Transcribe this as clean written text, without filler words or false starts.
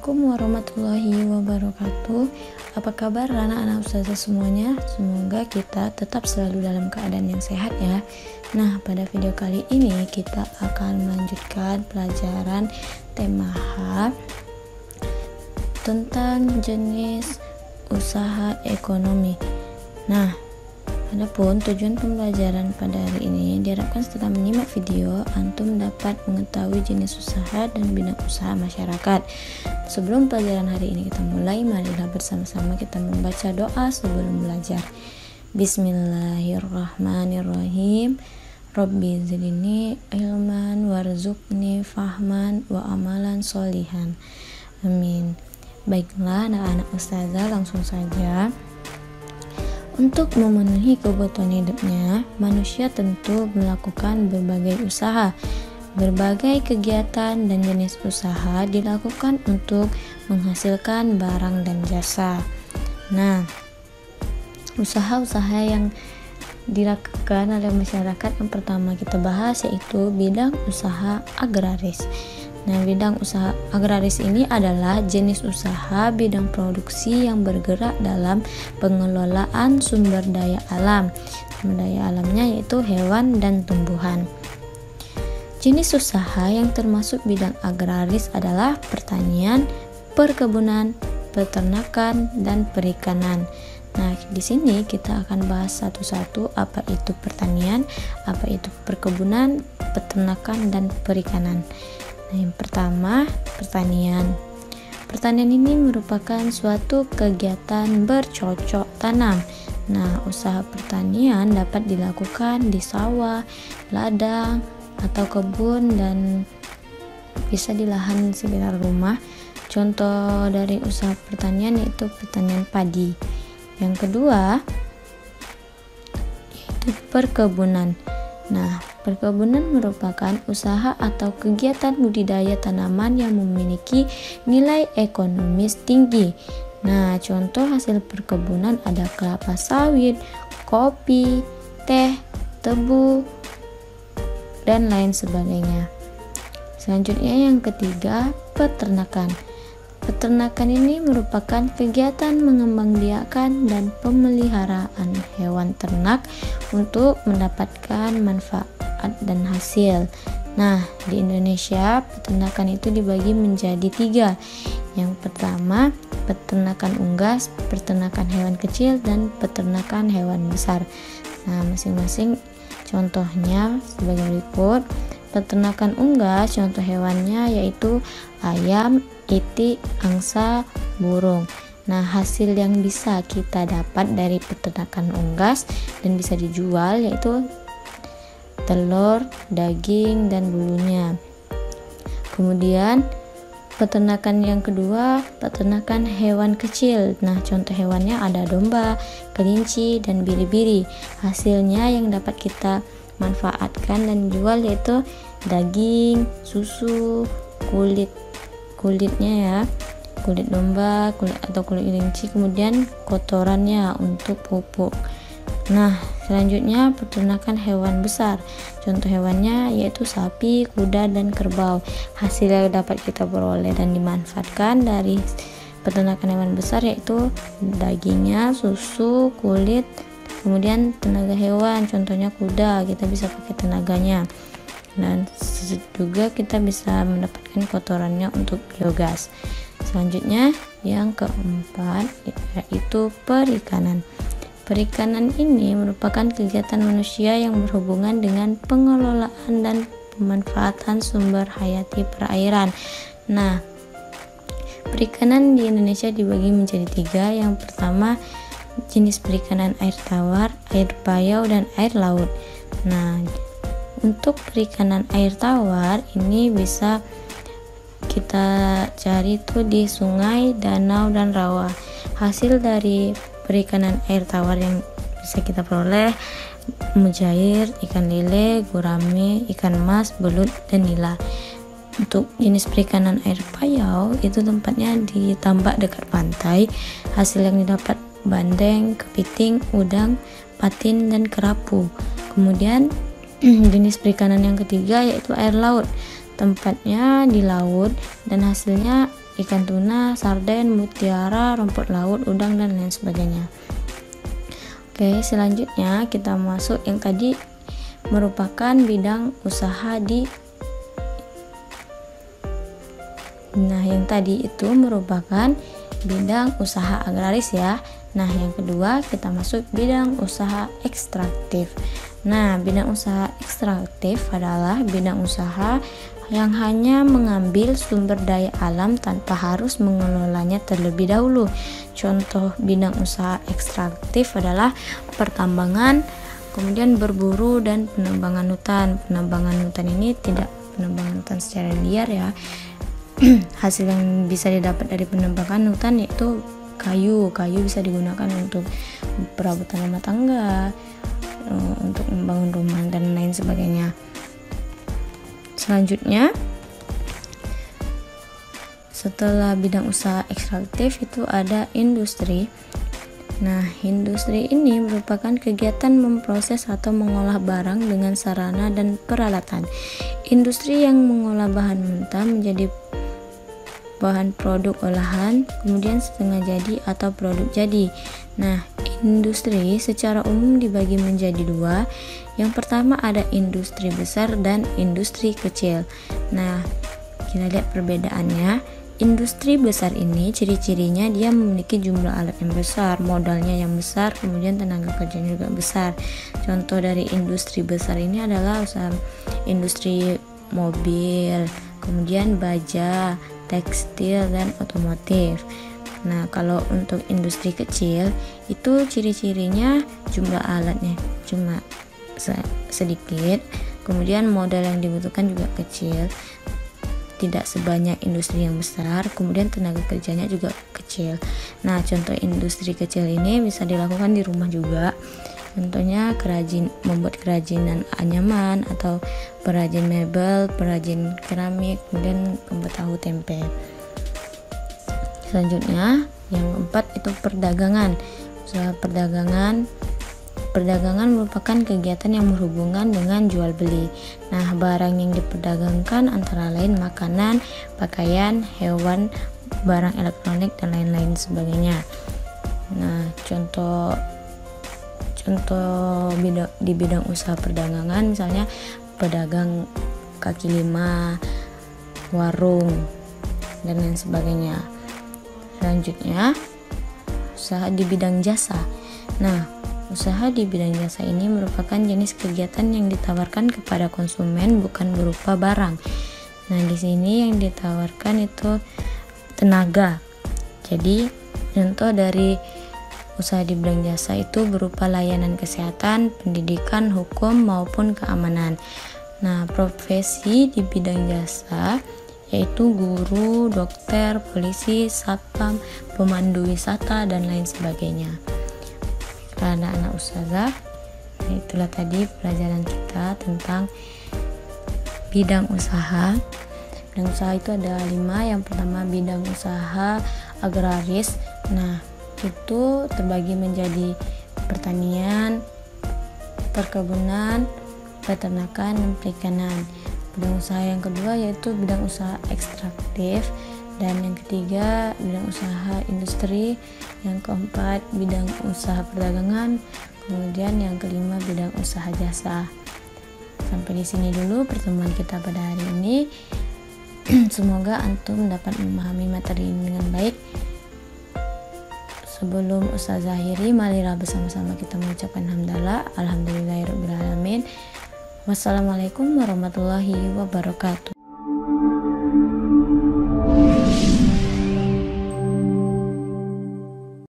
Assalamualaikum warahmatullahi wabarakatuh. Apa kabar anak-anak ustazah semuanya? Semoga kita tetap selalu dalam keadaan yang sehat ya. Nah, pada video kali ini kita akan melanjutkan pelajaran tema H tentang jenis usaha ekonomi. Nah, adapun tujuan pembelajaran pada hari ini diharapkan setelah menyimak video, antum dapat mengetahui jenis usaha dan bidang usaha masyarakat. Sebelum pelajaran hari ini kita mulai, marilah bersama-sama kita membaca doa sebelum belajar. Bismillahirrahmanirrahim. Rabbi zidni ilman warzuqni fahman wa amalan solihan. Amin. Baiklah anak-anak ustazah, langsung saja. Untuk memenuhi kebutuhan hidupnya, manusia tentu melakukan berbagai usaha. Berbagai kegiatan dan jenis usaha dilakukan untuk menghasilkan barang dan jasa. Nah, usaha-usaha yang dilakukan oleh masyarakat yang pertama kita bahas yaitu bidang usaha agraris. Nah, bidang usaha agraris ini adalah jenis usaha bidang produksi yang bergerak dalam pengelolaan sumber daya alam. Sumber daya alamnya yaitu hewan dan tumbuhan. Jenis usaha yang termasuk bidang agraris adalah pertanian, perkebunan, peternakan, dan perikanan. Nah, di sini kita akan bahas satu-satu apa itu pertanian, apa itu perkebunan, peternakan, dan perikanan. Nah, yang pertama, pertanian. Pertanian ini merupakan suatu kegiatan bercocok tanam. Nah, usaha pertanian dapat dilakukan di sawah, ladang, atau kebun dan bisa di lahan sekitar rumah. Contoh dari usaha pertanian yaitu pertanian padi. Yang kedua, yaitu perkebunan. Nah, perkebunan merupakan usaha atau kegiatan budidaya tanaman yang memiliki nilai ekonomis tinggi. Nah, contoh hasil perkebunan ada kelapa sawit, kopi, teh, tebu, dan lain sebagainya. Selanjutnya yang ketiga, peternakan. Peternakan ini merupakan kegiatan mengembangbiakan dan pemeliharaan hewan ternak untuk mendapatkan manfaat dan hasil. Nah, di Indonesia peternakan itu dibagi menjadi 3. Yang pertama, peternakan unggas, peternakan hewan kecil, dan peternakan hewan besar. Nah, masing-masing contohnya sebagai berikut. Peternakan unggas, contoh hewannya yaitu ayam, itik, angsa, burung. Nah, hasil yang bisa kita dapat dari peternakan unggas dan bisa dijual yaitu telur, daging, dan bulunya. Kemudian peternakan yang kedua, peternakan hewan kecil. Nah, contoh hewannya ada domba, kelinci, dan biri-biri. Hasilnya yang dapat kita manfaatkan dan jual yaitu daging, susu, kulitnya ya, kulit domba, kulit kelinci, kemudian kotorannya untuk pupuk. Nah, selanjutnya peternakan hewan besar. Contoh hewannya yaitu sapi, kuda, dan kerbau. Hasil yang dapat kita peroleh dan dimanfaatkan dari peternakan hewan besar yaitu dagingnya, susu, kulit, kemudian tenaga hewan, contohnya kuda, kita bisa pakai tenaganya. Dan juga kita bisa mendapatkan kotorannya untuk biogas. Selanjutnya yang keempat yaitu perikanan. Perikanan ini merupakan kegiatan manusia yang berhubungan dengan pengelolaan dan pemanfaatan sumber hayati perairan. Nah, perikanan di Indonesia dibagi menjadi 3. Yang pertama, jenis perikanan air tawar, air payau, dan air laut. Nah, untuk perikanan air tawar ini bisa kita cari tuh di sungai, danau, dan rawa. Hasil dari perikanan air tawar yang bisa kita peroleh mujair, ikan lele, gurame, ikan mas, belut, dan nila. Untuk jenis perikanan air payau itu tempatnya di tambak dekat pantai. Hasil yang didapat bandeng, kepiting, udang, patin, dan kerapu. Kemudian jenis perikanan yang ketiga yaitu air laut. Tempatnya di laut dan hasilnya ikan tuna, sarden, mutiara, rumput laut, udang, dan lain sebagainya. Oke, selanjutnya kita masuk yang tadi merupakan bidang usaha yang tadi itu merupakan bidang usaha agraris ya. Nah, yang kedua kita masuk bidang usaha ekstraktif. Nah, bidang usaha ekstraktif adalah bidang usaha yang hanya mengambil sumber daya alam tanpa harus mengelolanya terlebih dahulu. Contoh bidang usaha ekstraktif adalah pertambangan, kemudian berburu, dan penebangan hutan. Penebangan hutan ini tidak penebangan hutan secara liar ya. Hasil yang bisa didapat dari penebangan hutan yaitu kayu bisa digunakan untuk perabotan rumah tangga, untuk membangun rumah, dan lain sebagainya. Selanjutnya, setelah bidang usaha ekstraktif itu ada industri. Nah, industri ini merupakan kegiatan memproses atau mengolah barang dengan sarana dan peralatan. Industri yang mengolah bahan mentah menjadi bahan produk olahan, kemudian setengah jadi atau produk jadi. Nah, industri secara umum dibagi menjadi dua. Yang pertama ada industri besar dan industri kecil. Nah, kita lihat perbedaannya. Industri besar ini ciri-cirinya dia memiliki jumlah alat yang besar, modalnya yang besar, kemudian tenaga kerjanya juga besar. Contoh dari industri besar ini adalah usaha industri mobil, kemudian baja, tekstil, dan otomotif. Nah, kalau untuk industri kecil itu ciri-cirinya jumlah alatnya cuma sedikit, kemudian modal yang dibutuhkan juga kecil, tidak sebanyak industri yang besar, kemudian tenaga kerjanya juga kecil. Nah, contoh industri kecil ini bisa dilakukan di rumah juga. Contohnya membuat kerajinan anyaman atau perajin mebel, perajin keramik, kemudian pembuat tahu tempe. Selanjutnya, yang keempat itu perdagangan. Usaha perdagangan merupakan kegiatan yang berhubungan dengan jual beli. Nah, barang yang diperdagangkan antara lain makanan, pakaian, hewan, barang elektronik, dan lain-lain sebagainya. Nah, contoh di bidang usaha perdagangan misalnya pedagang kaki lima, warung, dan lain sebagainya. Selanjutnya, usaha di bidang jasa. Nah, usaha di bidang jasa ini merupakan jenis kegiatan yang ditawarkan kepada konsumen bukan berupa barang. Nah, di sini yang ditawarkan itu tenaga. Jadi, contoh dari usaha di bidang jasa itu berupa layanan kesehatan, pendidikan, hukum, maupun keamanan. Nah, profesi di bidang jasa yaitu guru, dokter, polisi, satpam, pemandu wisata, dan lain sebagainya. Karena anak ustazah, itulah tadi pelajaran kita tentang bidang usaha. Bidang usaha itu ada 5. Yang pertama bidang usaha agraris. Nah, itu terbagi menjadi pertanian, perkebunan, peternakan, dan perikanan. Bidang usaha yang kedua yaitu bidang usaha ekstraktif, dan yang ketiga bidang usaha industri, yang keempat bidang usaha perdagangan, kemudian yang kelima bidang usaha jasa. Sampai di sini dulu pertemuan kita pada hari ini. Semoga antum dapat memahami materi ini dengan baik. Sebelum Ustazah akhiri, marilah bersama-sama kita mengucapkan hamdalah. Alhamdulillahirabbil alamin. Wassalamualaikum warahmatullahi wabarakatuh.